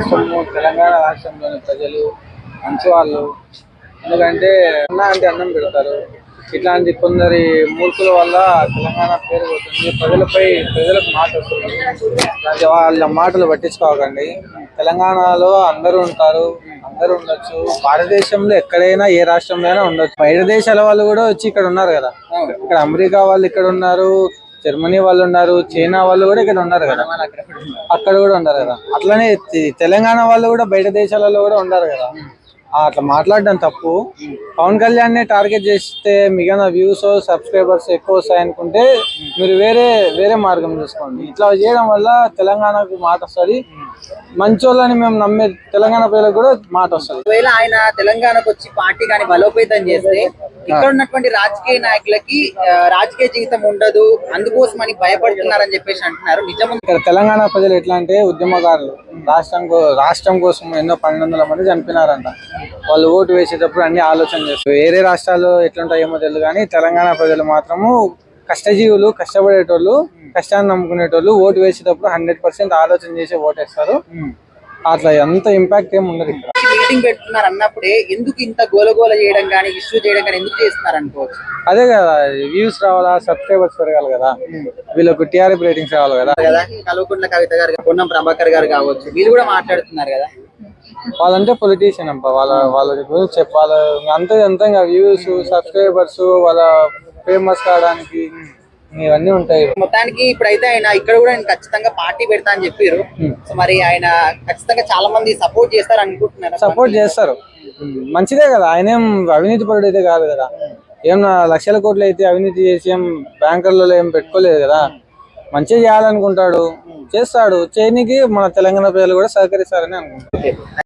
రాష్ట్రము తెలంగాణ రాష్ట్రంలోని ప్రజలు మంచి వాళ్ళు. ఎందుకంటే అన్న అంటే అన్నం పెడతారు. ఇట్లాంటి కొందరి మూర్ఖుల వల్ల తెలంగాణ పేరు పోతుంది. ప్రజలకు మాట వస్తుంది. ఇలాంటి వాళ్ళ మాటలు పట్టించుకోకండి. తెలంగాణలో అందరూ ఉంటారు, అందరూ ఉండొచ్చు. భారతదేశంలో ఎక్కడైనా ఏ రాష్ట్రంలో అయినా ఉండొచ్చు. బయట దేశాల వాళ్ళు కూడా వచ్చి ఇక్కడ ఉన్నారు కదా. ఇక్కడ అమెరికా వాళ్ళు ఇక్కడ ఉన్నారు, జర్మనీ వాళ్ళు ఉన్నారు, చైనా వాళ్ళు కూడా ఇక్కడ ఉన్నారు కదా, అక్కడ కూడా ఉన్నారు కదా. అట్లనే తెలంగాణ వాళ్ళు కూడా బయట దేశాలలో కూడా ఉన్నారు కదా. అట్లా మాట్లాడడం తప్పు. పవన్ కళ్యాణ్ ని టార్గెట్ చేస్తే మిగిలిన వ్యూస్ సబ్స్క్రైబర్స్ ఎక్కువ వస్తాయి అనుకుంటే మీరు వేరే మార్గం చూసుకోండి. ఇట్లా చేయడం వల్ల తెలంగాణకు మాట వస్తుంది. మంచోళ్ళని మేము నమ్మే తెలంగాణ ప్రజలకు కూడా మాట వస్తుంది. ఒకవేళ ఆయన తెలంగాణకు వచ్చి పార్టీ కానీ బలోపేతం చేస్తే ఇక్కడ ఉన్నటువంటి రాజకీయ నాయకులకి రాజకీయ జీవితం ఉండదు, అందుకోసం అని భయపడుతున్నారని చెప్పేసి అంటున్నారు. నిజం. ఇక్కడ తెలంగాణ ప్రజలు ఎట్లా అంటే ఉద్యమకారులు. రాష్ట్రం కోసం ఎన్నో 1200 మంది చనిపోయినారంట. వాళ్ళు ఓటు వేసేటప్పుడు అన్ని ఆలోచన చేస్తారు. వేరే రాష్ట్రాలు ఎట్లుంటాయేమో తెలియదు కానీ తెలంగాణ ప్రజలు మాత్రము కష్టజీవులు, కష్టపడేటోళ్ళు, కష్టాన్ని నమ్ముకునేటోళ్ళు. ఓటు వేసేటప్పుడు 100% ఆలోచన చేసి ఓటేస్తారు. అట్లా ఎంత ఇంపాక్ట్ ఏమి ఉండదు. ఇక్కడ మీటింగ్ పెడుతున్నారు అన్నప్పుడే ఎందుకు ఇంత గోలగోల చేయడం కానీ ఇష్యూ చేయడం కానీ ఎందుకు చేస్తున్నారు అనుకోవచ్చు. అదే కదా, వ్యూస్ రావాలా, సబ్స్క్రైబర్స్ పెరగాలి కదా, వీళ్ళకు టీఆర్ఎఫ్ రేటింగ్స్ రావాలి కదా. కల్వకుంట్ల కవిత గారు, పొన్నం ప్రభాకర్ గారు కావచ్చు, వీళ్ళు కూడా మాట్లాడుతున్నారు కదా. వాళ్ళంటే పొలిటీషియన్ అంప. వాళ్ళ గురించి చెప్పాలి. అంతా వ్యూస్, సబ్స్క్రైబర్స్, వాళ్ళ ఫేమస్ కావడానికి ఇవన్నీ ఉంటాయి. మొత్తానికి ఇప్పుడైతే ఆయన ఇక్కడ కూడా ఆయన ఖచ్చితంగా పార్టీ పెడతా అని చెప్పారు. సో మరి ఆయన ఖచ్చితంగా చాలా మంది సపోర్ట్ చేస్తారు అనుకుంటున్నారు. సపోర్ట్ చేస్తారు, మంచిదే కదా. ఆయన ఏం అవినీతి పరుడు అయితే కాదు కదా. ఏం లక్షల కోట్లు అయితే అవినీతి చేసి ఏం బ్యాంకర్లలో ఏం పెట్టుకోలేదు కదా. మంచిగా చేయాలనుకుంటాడు, చేస్తాడు. చేయనికి మన తెలంగాణ ప్రజలు కూడా సహకరిస్తారని అనుకుంటున్నాను.